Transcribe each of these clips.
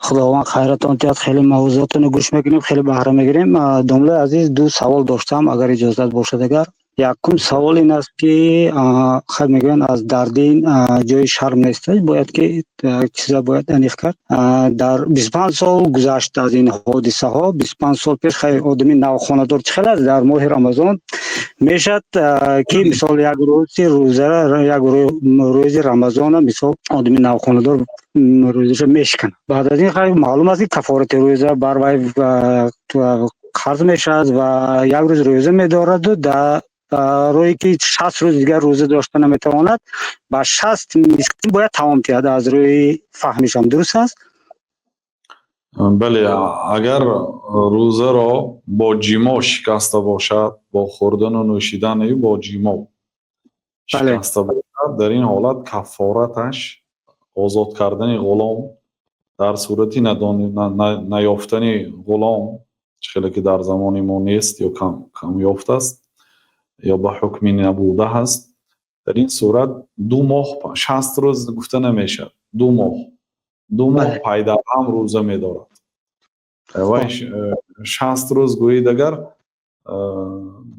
خداوند خیرتان دهد. خیلی موضوعاتون رو گوش میکنیم، خیلی بهره میگیریم. دامله عزیز دو سوال داشتم اگر اجازت باشد. اگر یکم سوال این است که خیلی میگن از در دین جای شرم نیست، باید که چیزا باید انیخ کرد. در 25 سال گذشته از این حادثه ها، 25 سال پیش خیلی آدمی نوخانه‌دار خیلی است در ماه رمضان میشد که مثال یک روزه یک روز رمضان مثال آدمی نوخانه‌دار روزش میشکنه. بعد از این خیلی معلوم است که کفارت روزه بر وی قرض میشد و یک روز روزه میدارد و در روی که 60 روز دیگر روزه داشته نمیتواند با 60 مسکین باید تمام کرد. از روی فهمشم درست است؟ بله، اگر روزه را با جیما شکسته باشد، با خوردن و نوشیدن با جیما شکسته باشد، در این حالت کفارتش آزاد کردن غلام در صورتی نیافتن غلام، خیلی که در زمان ما نیست یا کم یافت است یا به حکمی نبوده هست، در این صورت 2 ماه 60 روز گفته نمیشه، 2 ماه پای در هم روزه میدارد و 60 روز گویید اگر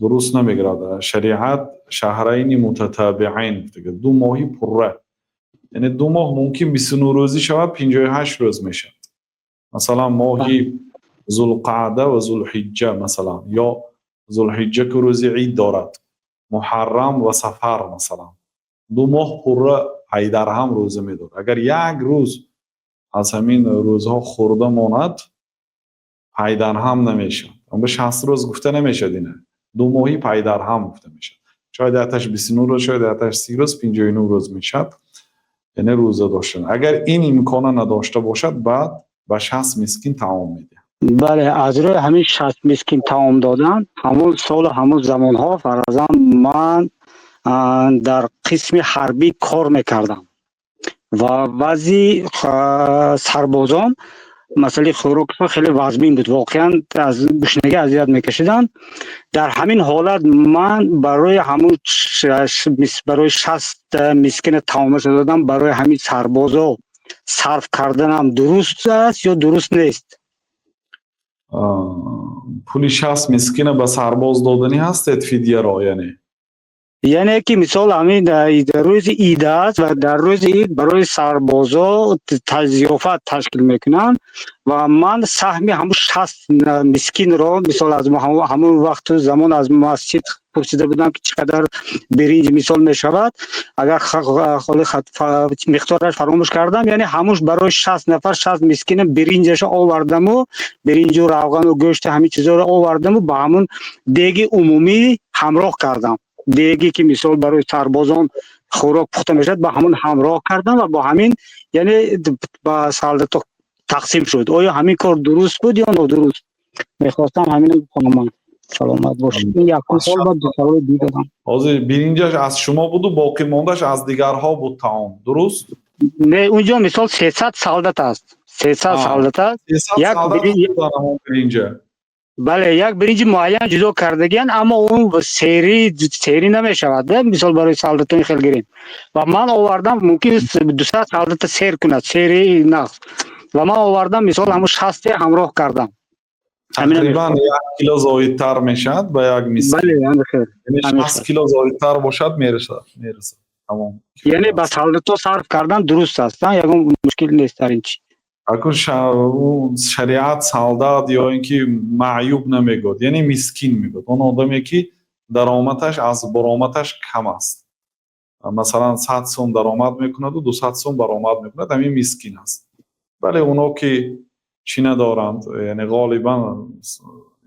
درست نمیگرد. شریعت شهرین متتابعین 2 ماهی پره، یعنی 2 ماه ممکن 29 روزی شود، 58 روز میشه. مثلا ماهی ذوالقعده و ذوالحجه، مثلا یا ذوالحجه که روزی عید دارد، محرم و صفر، مثلا 2 ماه پره پای در هم روزه میدارد. اگر یک روز از همین روزها خورده ماند پای در هم نمیشه. اون به 60 روز گفته نمیشه، دینه 2 ماهی پای در هم گفته میشه. شاید آتش 29 روز، شاید آتش 30 روز، 59 روز میشد، یعنی روزه داشتن. اگر این امکان نداشته باشد بعد به 60 مسکین تعام میده. بله، از روی همین 60 مسکین تعام دادن همون سال همون زمان ها فرضاً من در قسم حربی کار میکردم و بعضی سربازان مسئله خوراک خیلی وزمین بود، واقعا از گشنگی اذیت میکشیدن. در همین حالت من برای همون برای 60 مسکین تعامش دادم برای همین سربازا صرف کردنم درست است یا درست نیست؟ پولی 60 مسکین به سرباز دادنی هست فدیه را؟ یعنی که مثال همین در روز عید است و در روز عید برای سربازا ضیافت تشکیل میکنن و من سهم همون 60 مسکین را مثال از همون وقت زمان از مسجد پرسیده بودم که چقدر برنج مثال میشود، اگر خالی مقدارش فراموش کردم، یعنی همونش برای 60 نفر 60 مسکین برنجش آوردم و برنج و روغن و گوشت همین چیزا رو آوردم و با همون دیگ عمومی همراه کردم. دیگی که مثال برای سربازان خوراک پخته میشد با همون همراه کردن و با همین یعنی با سالت تقسیم شد. آیا همین کار درست بود یا نادرست؟ میخواستم همین بکنم. سلامت باشید. این یک سال بعد دو سال دیگه دادم. حاضر برنجش از شما بود و باقی ماندهش از دیگرها بود تعام، درست؟ نه، اونجا مثال 300 سالت است. 300 سالت است. یک برنج. بله، یک برنج معین جدا کردگیان، اما اون سری نمیشود. مثال برای سالتون خیلی گرین و من آوردم ممکن 200 سالت سیر کند، سری نه، و من آوردم مثال همون 60 همراه کردم. تقریبا 1 کیلو زایدتر میشد به یک مسکین. بله، همین خیر. یعنی 60 کیلو زایدتر باشد میرسد. تمام. یعنی با سالت صرف کردن درست است، یگان مشکل نیست در این چی. اگر شریعت سالداد یا اینکه معیوب نمیگود، یعنی مسکین میگود، اون آدمی که درآمدش از برآمدش کم است، مثلا 100 سوم درآمد میکند و 200 سوم برآمد میکند، همین مسکین است. ولی اونا که چی ندارند، یعنی غالبا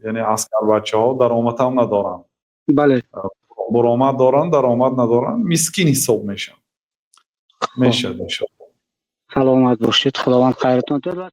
یعنی عسکر بچه ها درآمد هم ندارند، بله، برآمد دارند درآمد ندارند، مسکین حساب میشن. میشه. سلامت باشید. خداوند خیرتون بده.